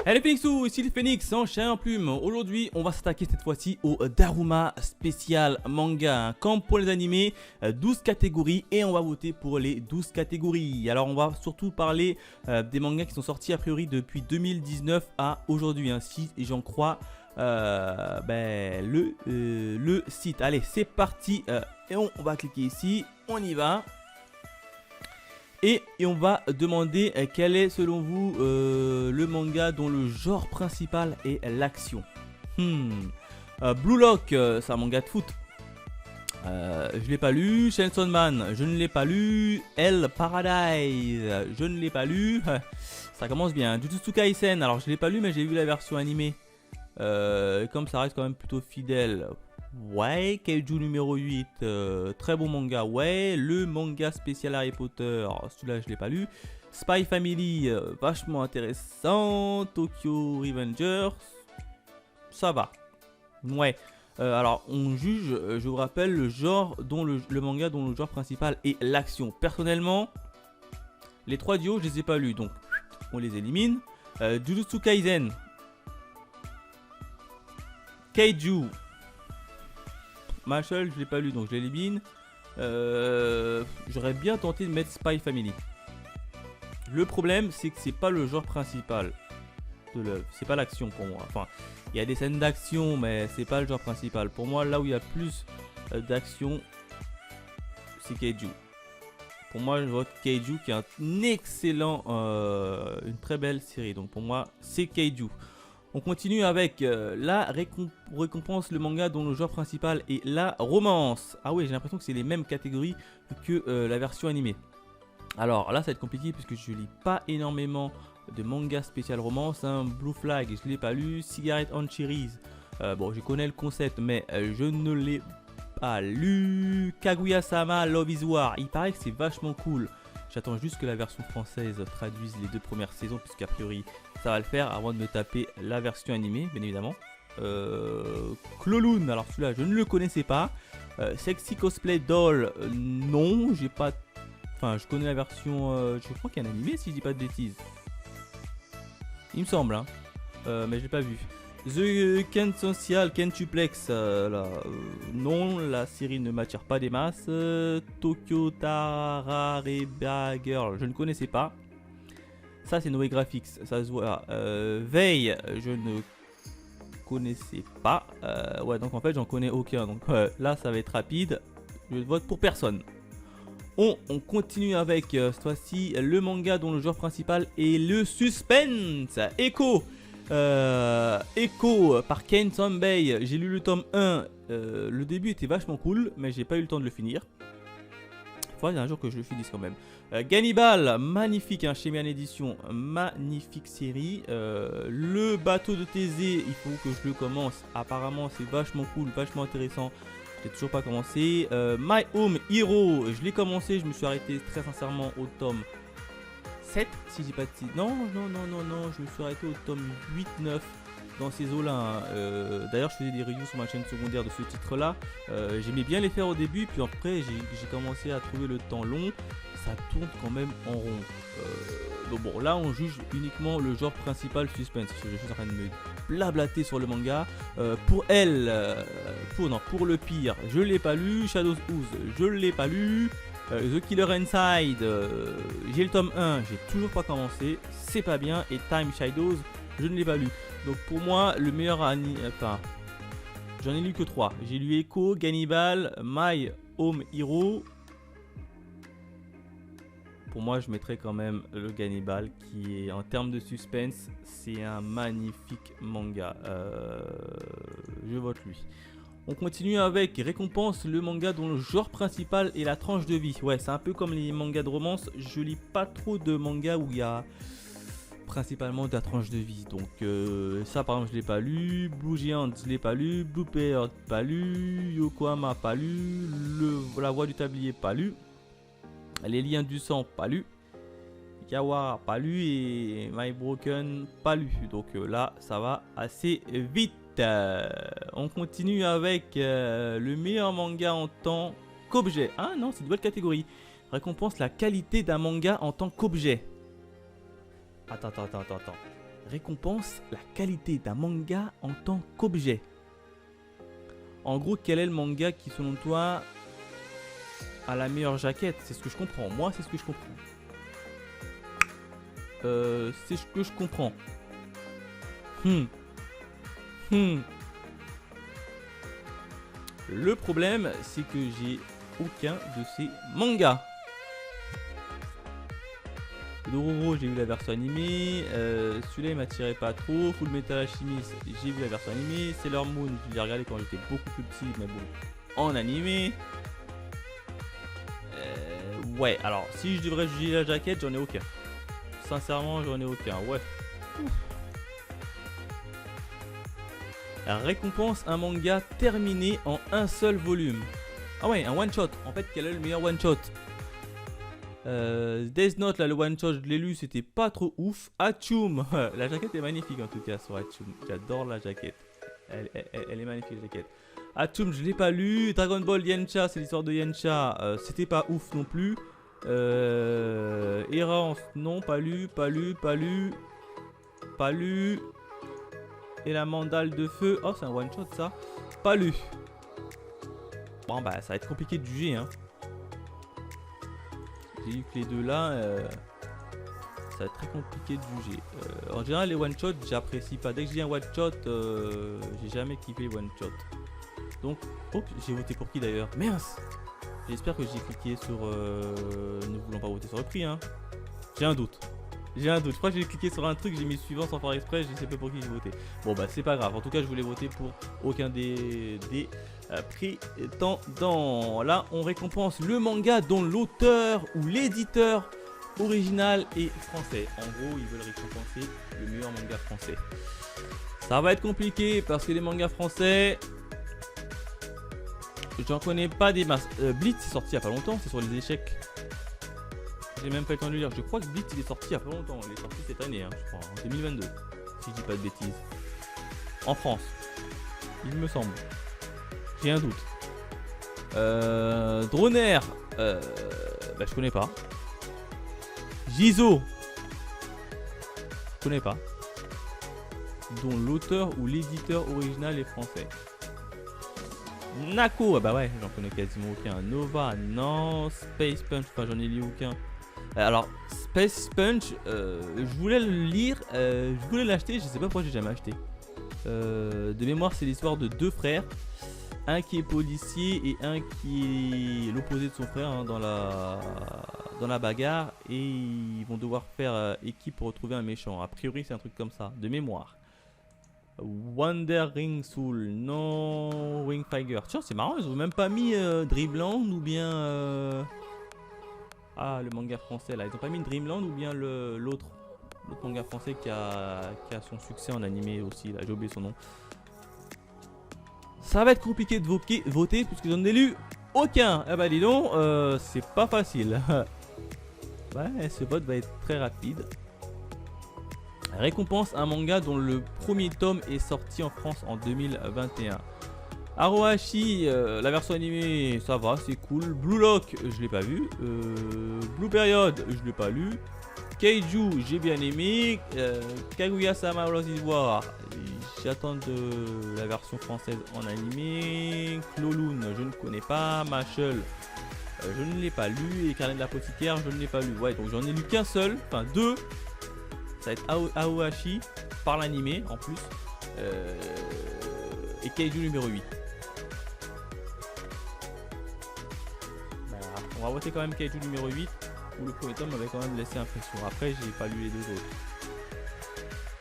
Allez Phoenixou, ici le Phoenix en chien en plume. Aujourd'hui, on va s'attaquer cette fois-ci au Daruma spécial manga. Comme pour les animés, 12 catégories et on va voter pour les 12 catégories. Alors on va surtout parler des mangas qui sont sortis a priori depuis 2019 à aujourd'hui, si j'en crois le site. Allez, c'est parti et on va cliquer ici, on y va. Et on va demander quel est selon vous le manga dont le genre principal est l'action. Blue Lock, c'est un manga de foot. Je l'ai pas lu. Chainsaw Man, je ne l'ai pas lu. Hell Paradise, je ne l'ai pas lu. Ça commence bien. Jujutsu Kaisen, alors je l'ai pas lu mais j'ai vu la version animée. Comme ça reste quand même plutôt fidèle. Ouais, Kaiju numéro 8, très bon manga, ouais. Le manga spécial Harry Potter, celui-là je l'ai pas lu. Spy Family, vachement intéressant. Tokyo Revengers, ça va. Ouais, alors on juge, je vous rappelle, le genre dont le manga dont le genre principal est l'action. Personnellement, les 3 duos je les ai pas lus, donc on les élimine. Jujutsu Kaisen, Kaiju, Marshall, je l'ai pas lu donc je l'élimine. J'aurais bien tenté de mettre Spy Family. Le problème c'est que c'est pas le genre principal de l'œuvre, c'est pas l'action pour moi. Enfin, il y a des scènes d'action mais c'est pas le genre principal. Pour moi, là où il y a plus d'action, c'est Kaiju. Pour moi, je vote Kaiju qui est un excellent, une très belle série. Donc pour moi, c'est Kaiju. On continue avec la récompense, le manga dont le genre principal est la romance. Ah oui, j'ai l'impression que c'est les mêmes catégories que la version animée. Alors là, ça va être compliqué puisque je lis pas énormément de manga spécial romance. Blue Flag, je l'ai pas lu. Cigarette on Cherries, bon, je connais le concept, mais je ne l'ai pas lu. Kaguya-sama Love is War, il paraît que c'est vachement cool. J'attends juste que la version française traduise les 2 premières saisons, puisqu'a priori ça va le faire avant de me taper la version animée, bien évidemment. Cloloon, alors celui-là je ne le connaissais pas. Sexy Cosplay Doll, non, j'ai pas. Enfin, je connais la version. Je crois qu'il y a un animé si je dis pas de bêtises. Il me semble, mais je l'ai pas vu. The Kensocial Kentuplex, non, la série ne m'attire pas des masses. Tokyo Tarareba Girl, je ne connaissais pas. Ça c'est Noé Graphics, ça se voit. Veille, je ne connaissais pas. Ouais, donc en fait j'en connais aucun. Donc là ça va être rapide. Je vote pour personne. On continue avec cette fois-ci le manga dont le genre principal est le suspense. Echo. Echo par Ken Sombei, j'ai lu le tome 1, le début était vachement cool mais j'ai pas eu le temps de le finir. Il faudrait un jour que je le finisse quand même. Gannibal, magnifique, chez Mian Édition, magnifique série. Le bateau de Thésée, il faut que je le commence, apparemment c'est vachement cool, vachement intéressant. Je l'ai toujours pas commencé. My Home Hero, je l'ai commencé, je me suis arrêté très sincèrement au tome 7, si j'ai pas de titre. Non, je me suis arrêté au tome 8-9 dans ces eaux-là. D'ailleurs, je faisais des reviews sur ma chaîne secondaire de ce titre-là. J'aimais bien les faire au début, puis après, j'ai commencé à trouver le temps long. Ça tourne quand même en rond. Donc bon, là, on juge uniquement le genre principal suspense. Je suis en train de me blablater sur le manga. Pour elle, pour le pire, je l'ai pas lu. Shadows Ooze, je l'ai pas lu. The Killer Inside, j'ai le tome 1, j'ai toujours pas commencé, c'est pas bien. Et Time Shadows, je ne l'ai pas lu. Donc pour moi, le meilleur enfin, j'en ai lu que 3. J'ai lu Echo, Gannibal, My Home Hero. Pour moi, je mettrais quand même le Gannibal qui est, en termes de suspense, c'est un magnifique manga. Je vote lui. On continue avec récompense, le manga dont le genre principal est la tranche de vie. Ouais, c'est un peu comme les mangas de romance. Je lis pas trop de mangas où il y a principalement de la tranche de vie. Donc ça par exemple je l'ai pas lu. Blue Giant je l'ai pas lu. Blue Beard pas lu. Yokohama pas lu. La voix du tablier pas lu. Les liens du sang pas lu. Kawara pas lu. Et My Broken pas lu. Donc là ça va assez vite. On continue avec le meilleur manga en tant qu'objet. Ah non, c'est une nouvelle catégorie. Récompense la qualité d'un manga en tant qu'objet. Attends. récompense la qualité d'un manga en tant qu'objet. En gros, quel est le manga qui, selon toi, a la meilleure jaquette? C'est ce que je comprends. Moi, c'est ce que je comprends. C'est ce que je comprends. Le problème, c'est que j'ai aucun de ces mangas. Dororo, j'ai vu la version animée. Celui-là, il m'attirait pas trop. Full Metal Alchemist, j'ai vu la version animée. Sailor Moon, je l'ai regardé quand j'étais beaucoup plus petit, mais bon, en animé. Ouais, alors, si je devrais juger la jaquette, j'en ai aucun. Sincèrement, j'en ai aucun. Ouais. La récompense, un manga terminé en un seul volume. Ah ouais, un one shot. En fait, quel est le meilleur one shot? Death Note, là, le one shot, je l'ai lu, c'était pas trop ouf. Hachoum, la jaquette est magnifique en tout cas sur Hachoum. J'adore la jaquette. Elle est magnifique, la jaquette. Hachoum, je l'ai pas lu. Dragon Ball Yancha, c'est l'histoire de Yancha. C'était pas ouf non plus. Errance, non, pas lu. Et la mandale de feu, oh, c'est un one shot ça. Pas lu. Bon, bah, ça va être compliqué de juger, hein. J'ai eu que les deux là, ça va être très compliqué de juger. En général, les one shots, j'apprécie pas. Dès que j'ai un one shot, j'ai jamais kiffé one shot. Donc, oh, j'ai voté pour qui d'ailleurs? Mince! J'espère que j'ai cliqué sur. Ne voulant pas voter sur le prix, hein. J'ai un doute. Je crois que j'ai cliqué sur un truc, j'ai mis suivant sans faire exprès, je sais pas pour qui j'ai voté. Bon bah c'est pas grave, en tout cas je voulais voter pour aucun des prétendants. Là on récompense le manga dont l'auteur ou l'éditeur original est français. En gros ils veulent récompenser le meilleur manga français. Ça va être compliqué parce que les mangas français, j'en connais pas des masses. Blitz est sorti il y a pas longtemps, c'est sur les échecs. J'ai même pas le temps de le lire. Je crois que Blitz il est sorti il y a pas longtemps. Il est sorti cette année, hein, je crois, en 2022. Si je dis pas de bêtises. En France. Il me semble. J'ai un doute. Droner. Bah je connais pas. Gizo. Je connais pas. Dont l'auteur ou l'éditeur original est français. Nako, ah bah ouais, j'en connais quasiment aucun. Nova, non. Space Punch, enfin j'en ai lu aucun. Alors, Space Punch, je voulais le lire, je voulais l'acheter, je sais pas pourquoi j'ai jamais acheté. De mémoire, c'est l'histoire de deux frères, un qui est policier et un qui est l'opposé de son frère, hein, dans la bagarre, et ils vont devoir faire équipe pour retrouver un méchant. A priori, c'est un truc comme ça, de mémoire. Wandering Soul, non. Wing Tiger. Tiens, c'est marrant, ils ont même pas mis Dreamland ou bien. Ah, le manga français là. Ils ont pas mis Dreamland ou bien l'autre manga français qui a son succès en animé aussi. Là, j'ai oublié son nom. Ça va être compliqué de voter puisque j'en ai lu aucun. Eh bah, dis donc, c'est pas facile. Ouais, ce vote va être très rapide. Récompense un manga dont le premier tome est sorti en France en 2021. Arohashi, la version animée, ça va, c'est cool. Blue Lock, je l'ai pas vu. Blue Period, je l'ai pas lu. Kaiju, j'ai bien aimé. Kaguya-sama Lost in War, j'attends de la version française en animé. Cloloon, je ne connais pas. Mashal, je ne l'ai pas lu. Et Carnet de l'apothicaire, je ne l'ai pas lu. Ouais, donc j'en ai lu qu'un seul, enfin deux. Ça va être Aohashi par l'animé en plus. Et Kaiju numéro 8. Voilà. On va voter quand même Kaiju numéro 8. Où le premier tome m'avait quand même laissé impression. Après, j'ai pas lu les deux autres.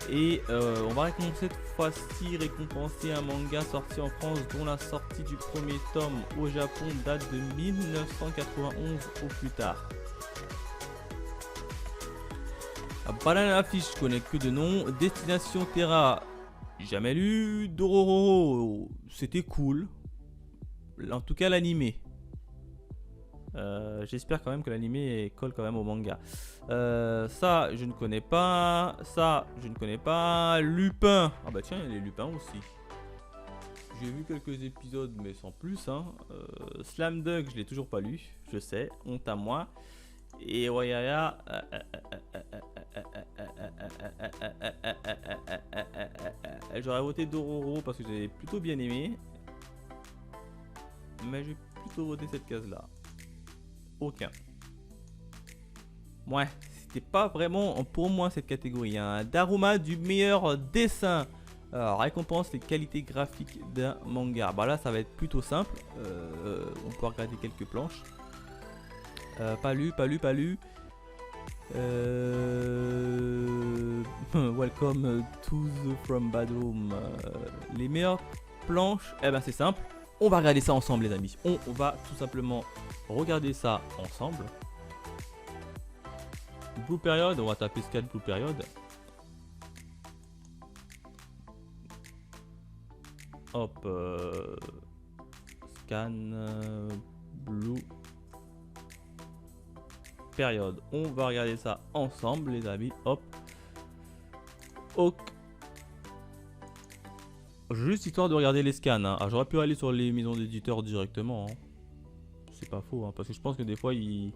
Et on va cette fois-ci récompenser un manga sorti en France dont la sortie du premier tome au Japon date de 1991 au plus tard. Banana Fish, je connais que de nom. Destination Terra, jamais lu. Dororo, c'était cool. En tout cas, l'animé. J'espère quand même que l'animé colle quand même au manga. Ça, je ne connais pas. Ça, je ne connais pas. Lupin. Ah bah tiens, il y a les Lupins aussi. J'ai vu quelques épisodes, mais sans plus. Hein. Slam Dunk, je l'ai toujours pas lu. Je sais, honte à moi. Et Wayaya. J'aurais voté Dororo parce que j'avais plutôt bien aimé. Mais j'ai plutôt voté cette case là. Aucun. Ouais, c'était pas vraiment pour moi cette catégorie. Hein. Daruma du meilleur dessin. Récompense les qualités graphiques d'un manga. Bah là ça va être plutôt simple. On peut regarder quelques planches. Pas lu. Welcome to the From Bad Home. Les meilleures planches, eh ben c'est simple. On va regarder ça ensemble les amis. On va tout simplement regarder ça ensemble. Blue Period, on va taper scan Blue Period. Hop, scan Blue Period. On va regarder ça ensemble les amis. Hop. Ok. Juste histoire de regarder les scans. Hein. Ah, j'aurais pu aller sur les maisons d'éditeurs directement. Hein. C'est pas faux. Hein, parce que je pense que des fois ils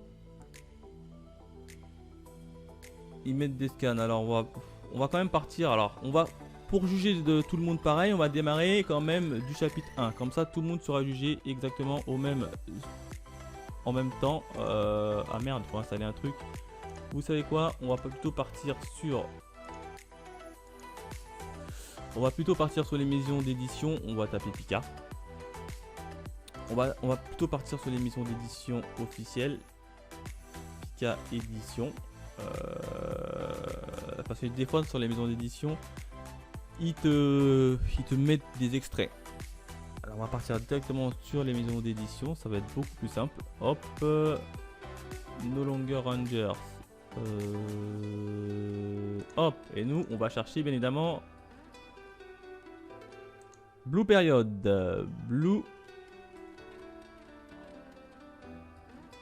mettent des scans. Alors on va quand même partir. Alors on va, pour juger de tout le monde pareil, on va démarrer quand même du chapitre 1. Comme ça tout le monde sera jugé exactement en même temps. Ah merde, faut installer un truc. Vous savez quoi? On va plutôt partir sur... les maisons d'édition. On va taper Pika. On va plutôt partir sur les maisons d'édition officielles. Pika édition. Parce que des fois sur les maisons d'édition, ils te mettent des extraits. Alors on va partir directement sur les maisons d'édition. Ça va être beaucoup plus simple. Hop. No Longer Rangers. Hop. Et nous, on va chercher bien évidemment Blue Period. Blue.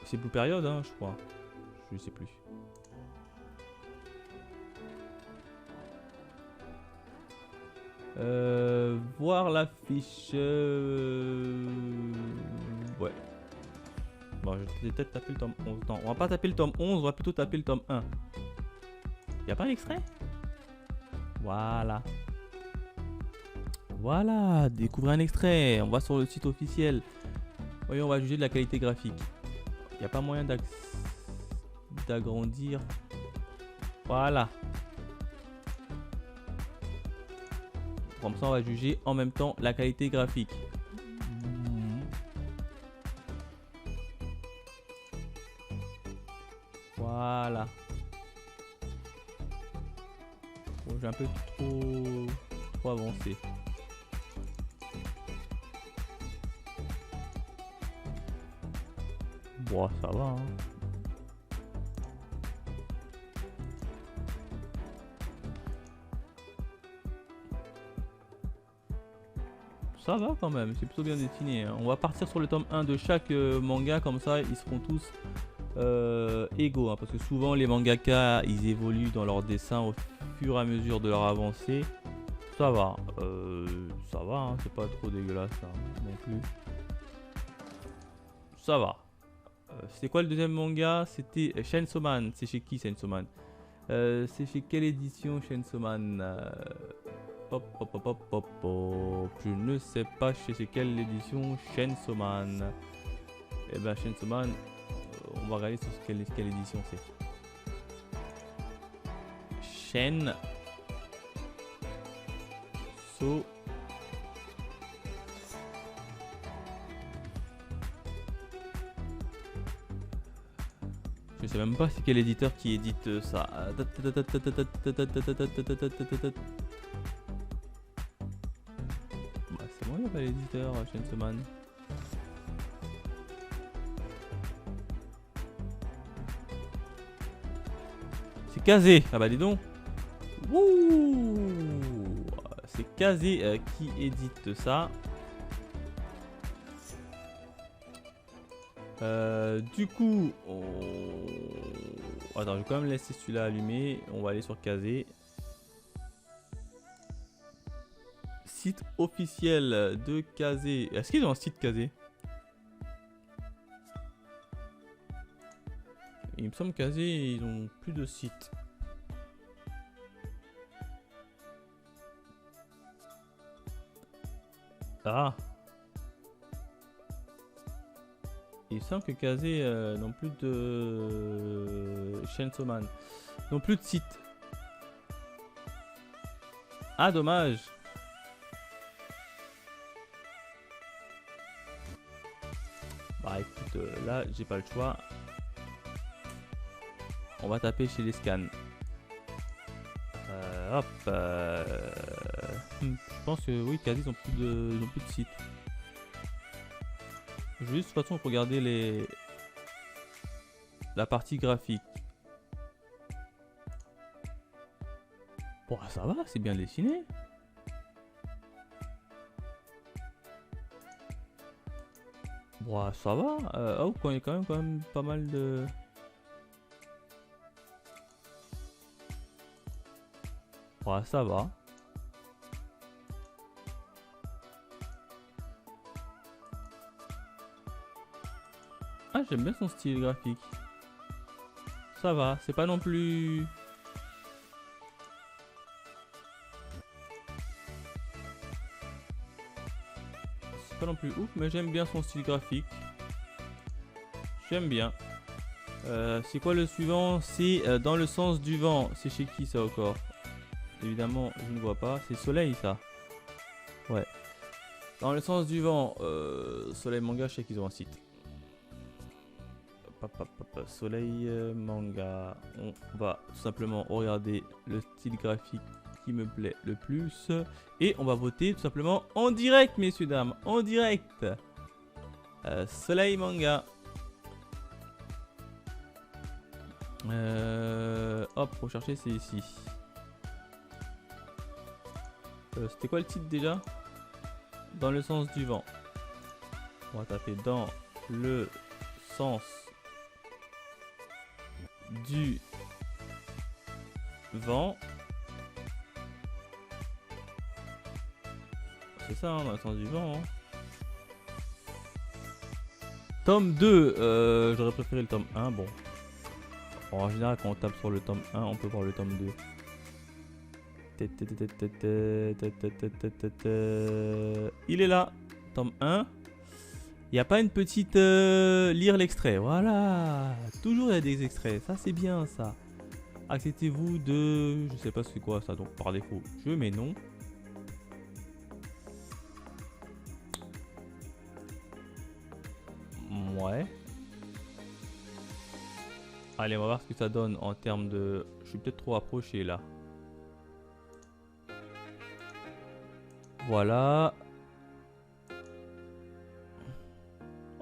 C'est Blue Period, hein, je crois. Je sais plus. Voir la fiche. Ouais. Bon, je vais peut-être taper le tome 11. Non, on va pas taper le tome 11, on va plutôt taper le tome 1. Y'a pas un extrait? Voilà. Voilà, découvrez un extrait. On va sur le site officiel. Voyons, on va juger de la qualité graphique. Il n'y a pas moyen d'agrandir. Voilà. Comme ça, on va juger en même temps la qualité graphique. Voilà. Bon, j'ai un peu trop avancé. Bon, ça va. Hein. Ça va quand même, c'est plutôt bien dessiné. Hein. On va partir sur le tome 1 de chaque manga, comme ça ils seront tous égaux. Hein, parce que souvent les mangaka ils évoluent dans leur dessin au fur et à mesure de leur avancée. Ça va, hein, c'est pas trop dégueulasse hein, non plus. Ça va. C'était quoi le deuxième manga? C'était Chainsaw Man. C'est chez qui Chainsaw Man? C'est chez quelle édition Chainsaw Man? Hop. Je ne sais pas chez quelle édition Chainsaw Man. Et ben Chainsaw Man, on va regarder sur quelle édition c'est. Chainsaw. Je sais même pas c'est quel éditeur qui édite ça. Bah c'est bon, il n'y a pas l'éditeur Chainsaw Man. C'est Kazé. Ah bah dis donc. Wouh. C'est Kazé qui édite ça. Du coup, attends, je vais quand même laisser celui-là allumé. On va aller sur Kazé. Site officiel de Kazé. Est-ce qu'ils ont un site Kazé? Il me semble qu'Azé, ils ont plus de sites. Ah. Il me semble que Kazé n'ont plus de Chainsaw Man. N'ont plus de site. Ah, dommage. Bah écoute, là j'ai pas le choix. On va taper chez les scans. Hop. Je pense que oui, Kazé ils ont plus de site. Je vais juste de toute façon regarder la partie graphique. Bon, ça va, c'est bien dessiné. Bon, ça va. Oh, il y a quand même pas mal de... Bon, ça va. Ah, j'aime bien son style graphique. Ça va, c'est pas non plus... C'est pas non plus ouf, mais j'aime bien son style graphique. J'aime bien. C'est quoi le suivant? C'est dans le sens du vent. C'est chez qui ça encore? Évidemment, je ne vois pas. C'est Soleil ça. Ouais. Dans le sens du vent. Soleil Manga, je sais qu'ils ont un site. Soleil Manga. On va tout simplement regarder le style graphique qui me plaît le plus. Et on va voter tout simplement en direct, messieurs, dames. En direct. Soleil Manga. Hop, rechercher, c'est ici. C'était quoi le titre déjà? Dans le sens du vent. On va taper dans le sens du vent. C'est ça, hein, dans le sens du vent. Hein. Tome 2. J'aurais préféré le tome 1. Bon. En général, quand on tape sur le tome 1, on peut voir le tome 2. Il est là. Tome 1. Il n'y a pas une petite... lire l'extrait. Voilà. Toujours il y a des extraits. Ça, c'est bien, ça. Acceptez-vous de... Je sais pas c'est quoi ça. Donc, par défaut, je mets non. Ouais. Allez, on va voir ce que ça donne en termes de... Je suis peut-être trop approché, là. Voilà.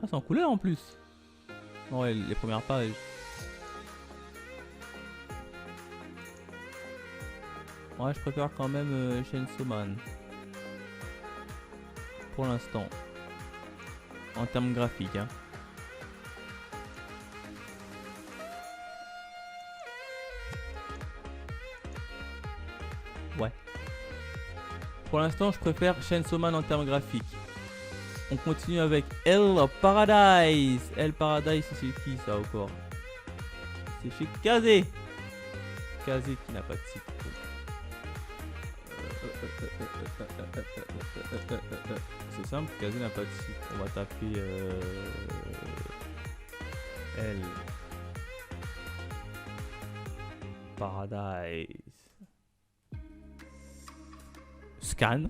Ah, c'est en couleur en plus. Non, ouais, les premières pages. Ouais, je préfère quand même Chainsaw Man. Pour l'instant. En termes graphiques, hein. Ouais. Pour l'instant, je préfère Chainsaw Man en termes graphiques. On continue avec Hell Paradise. Hell Paradise, c'est chez qui ça encore? C'est chez Kazé. Kazé qui n'a pas de site. C'est simple, Kazé n'a pas de site. On va taper Hell Paradise. Scan.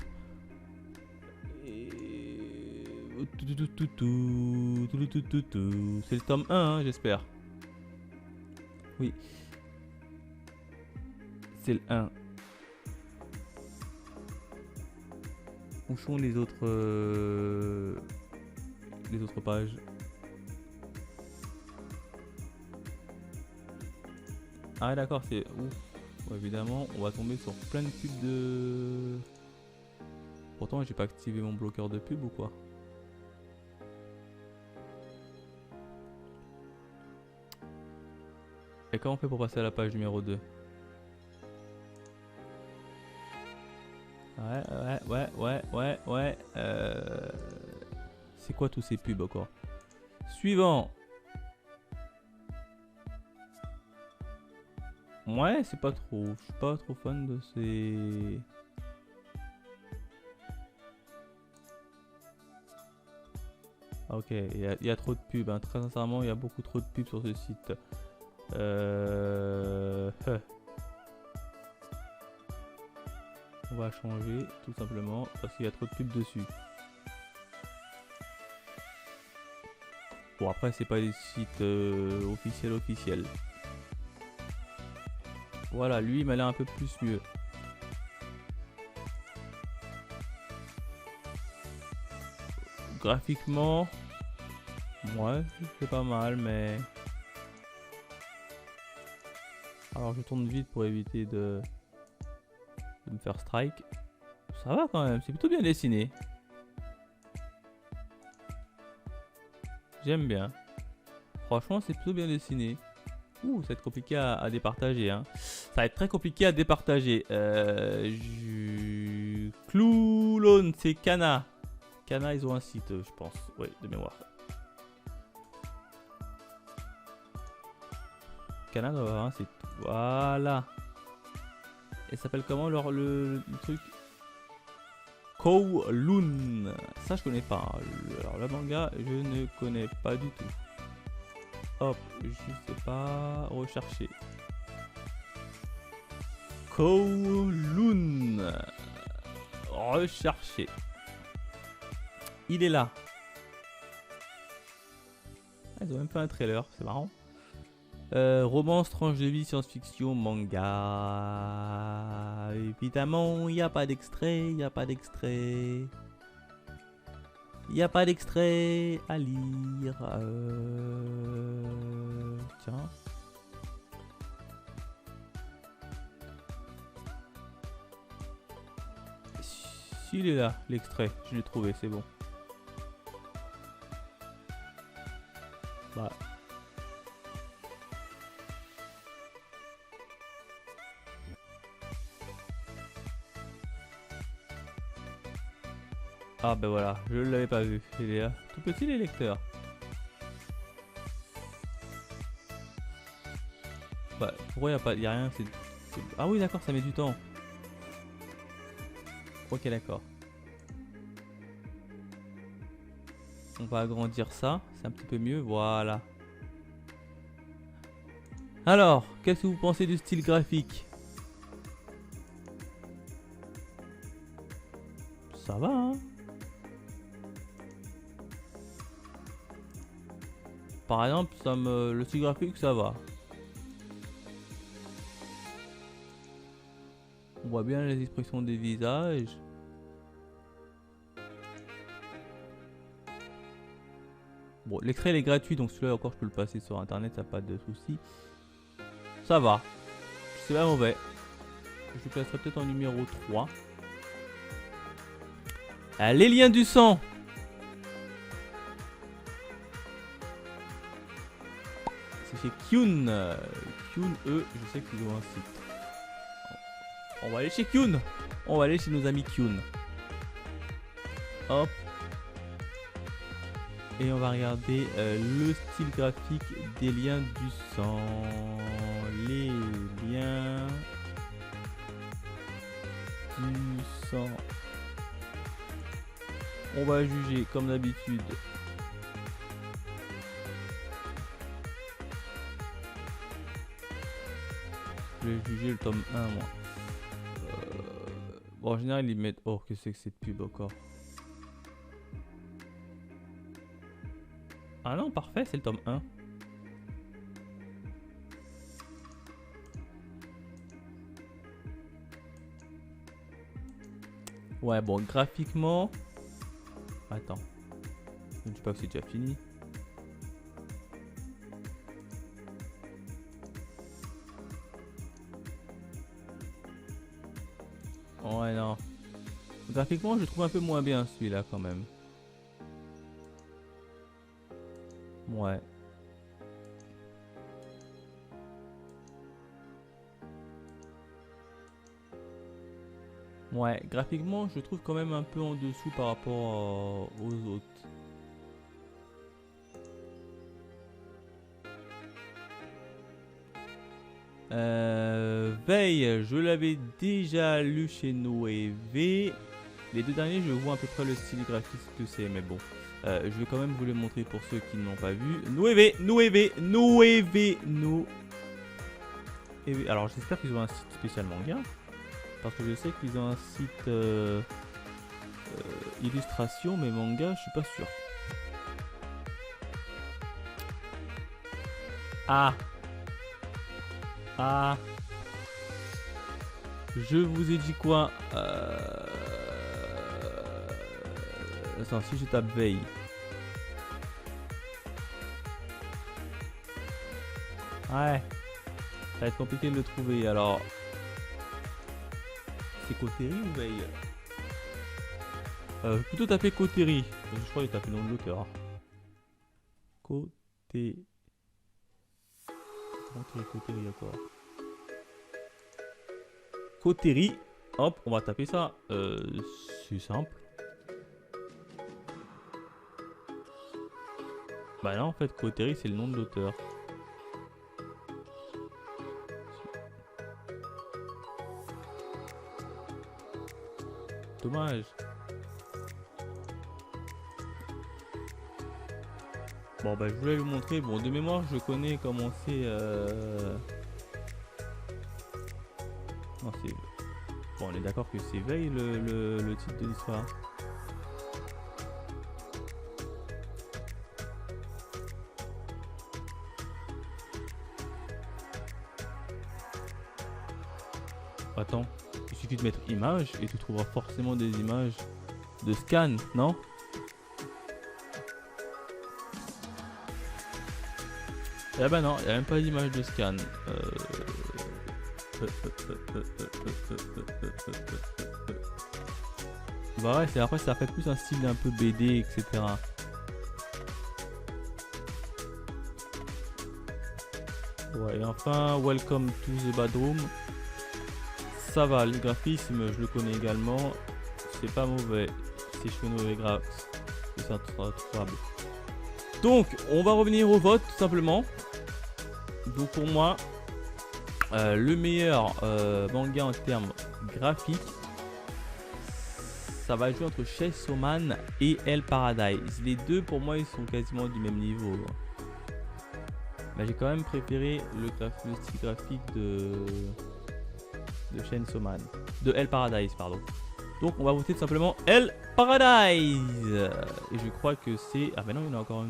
C'est le tome 1, hein, j'espère. Oui. C'est le 1. Où sont les autres pages? Ah d'accord, c'est... Bon, évidemment, on va tomber sur plein de pubs de... Pourtant, j'ai pas activé mon bloqueur de pub ou quoi? Et comment on fait pour passer à la page numéro 2? Ouais. C'est quoi tous ces pubs encore? Suivant. Ouais, c'est pas trop. Je suis pas trop fan de ces... Ah, ok, il y a trop de pubs, hein. Très sincèrement, il y a beaucoup trop de pubs sur ce site. On va changer, tout simplement, parce qu'il y a trop de pubs dessus. Bon, après, c'est pas des sites officiels. Voilà, lui, il m'a l'air un peu plus mieux. Graphiquement, ouais, c'est pas mal, mais... Alors, je tourne vite pour éviter de me faire strike. Ça va quand même, c'est plutôt bien dessiné. J'aime bien. Franchement, c'est plutôt bien dessiné. Ouh, ça va être compliqué à départager. Hein. Ça va être très compliqué à départager. Cloulon, c'est Kana. Kana, ils ont un site, je pense. Oui, de mémoire. Kana doit avoir un site. Voilà. Et ça s'appelle comment le truc? Kowloon. Ça, je connais pas. Alors, le manga, je ne connais pas du tout. Hop, je sais pas. Rechercher. Kowloon. Rechercher. Il est là. Ah, ils ont même fait un trailer, c'est marrant. Romance, tranche de vie, science-fiction, manga. Évidemment, il n'y a pas d'extrait, il n'y a pas d'extrait. Il n'y a pas d'extrait à lire. Tiens. S'il est là, l'extrait, je l'ai trouvé, c'est bon. Bah. Ah ben voilà, je ne l'avais pas vu. Il est là. Tout petit les lecteurs. Bah, pourquoi il n'y a rien Ah oui d'accord, ça met du temps. Ok d'accord. On va agrandir ça, c'est un petit peu mieux, voilà. Alors, qu'est-ce que vous pensez du style graphique? Ça va hein. Par exemple, le style graphique ça va. On voit bien les expressions des visages. Bon, l'extrait il est gratuit, donc celui-là encore je peux le passer sur internet, ça n'a pas de souci. Ça va. C'est pas mauvais. Je le classerai peut-être en numéro 3. Les liens du sang. C'est chez Kyun. Kyun, eux, je sais qu'ils ont un site. On va aller chez Kyun. On va aller chez nos amis Kyun. Hop. Et on va regarder le style graphique des liens du sang. Les liens du sang. On va juger comme d'habitude. Je vais juger le tome 1 moi. Bon, en général ils mettent... Oh, que c'est que cette pub encore? Ah non, parfait, c'est le tome 1. Ouais, bon, graphiquement... Attends. Je ne sais pas que c'est déjà fini. Ouais, non. Graphiquement, je trouve un peu moins bien celui-là quand même. Ouais. Ouais, graphiquement, je trouve quand même un peu en dessous par rapport aux autres. Veille, je l'avais déjà lu chez Noévé. Les deux derniers, je vois à peu près le style graphique que c'est, mais bon. Je vais quand même vous les montrer pour ceux qui ne l'ont pas vu. Noévé. Alors j'espère qu'ils ont un site spécial manga. Parce que je sais qu'ils ont un site illustration, mais manga, je suis pas sûr. Ah. Je vous ai dit quoi? Attends, si je tape veille. Ouais. Ça va être compliqué de le trouver, alors... C'est Coterie ou veille? Plutôt taper Coterie. Je crois qu'il tape le nom de l'auteur. Coterie encore. Coterie. Hop, on va taper ça. C'est simple. Bah là en fait Coterie c'est le nom de l'auteur. Dommage. Bon bah je voulais vous montrer. Bon de mémoire je connais comment c'est. Non c'est. Bon on est d'accord que c'est Veille le titre de l'histoire. Attends, il suffit de mettre image et tu trouveras forcément des images de scan, non? Eh ben non, il n'y a même pas d'image de scan. Bah ouais, après ça fait plus un style un peu BD, etc. Ouais, et enfin, Welcome to the Badroom. Ça va, le graphisme, je le connais également. C'est pas mauvais. C'est chez Noévé Graphics. C'est introuvable. Donc, on va revenir au vote, tout simplement. Donc, pour moi, le meilleur manga en termes graphiques, ça va jouer entre Chainsaw Man et Hell Paradise. Les deux, pour moi, ils sont quasiment du même niveau. Mais j'ai quand même préféré le style graphique de Chainsaw Man. De Hell Paradise, pardon. Donc, on va voter tout simplement Hell Paradise. Et je crois que c'est... Ah, mais non, il y en a encore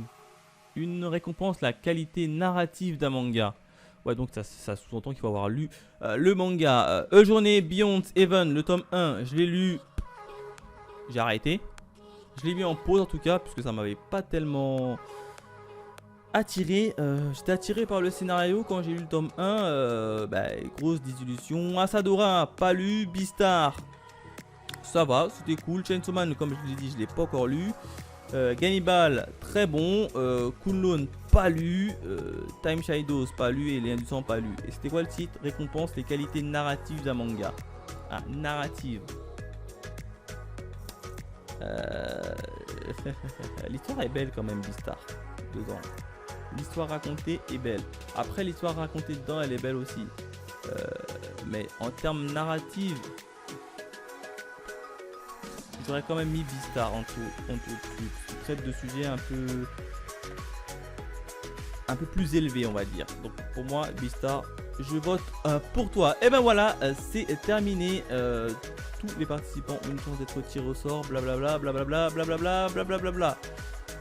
une récompense, la qualité narrative d'un manga. Ouais, donc ça sous-entend qu'il faut avoir lu le manga. A Journey Beyond Heaven, le tome 1, je l'ai lu. J'ai arrêté. Je l'ai mis en pause en tout cas, puisque ça m'avait pas tellement attiré. J'étais attiré par le scénario quand j'ai lu le tome 1. Grosse désillusion. Asadora, pas lu. Beastar, ça va, c'était cool. Chainsaw Man, comme je l'ai dit, je l'ai pas encore lu. Gannibal, très bon. Kunlun, pas lu. Time Shadows, pas lu. Et Les du sang, pas lu. Et c'était quoi le titre? Récompense les qualités narratives d'un manga. Ah, narrative. L'histoire est belle quand même, Beastar. Dedans. L'histoire racontée est belle. Après, l'histoire racontée dedans, elle est belle aussi. Mais en termes narratifs, j'aurais quand même mis Beastar en tout. Tu traites de sujets un peu plus élevés, on va dire. Donc pour moi, Beastar, je vote pour toi. Et ben voilà, c'est terminé. Tous les participants ont une chance d'être tirés au sort. Blablabla, blablabla, blablabla, blablabla.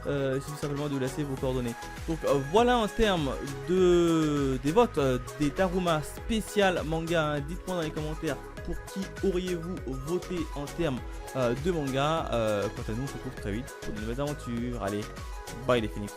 Il suffit simplement de vous laisser vos coordonnées. Donc voilà en termes des votes des Daruma spécial manga. Hein. Dites-moi dans les commentaires pour qui auriez-vous voté en termes de manga. Quant à nous, on se retrouve très vite pour de nouvelles aventures. Allez, bye les Phoenix.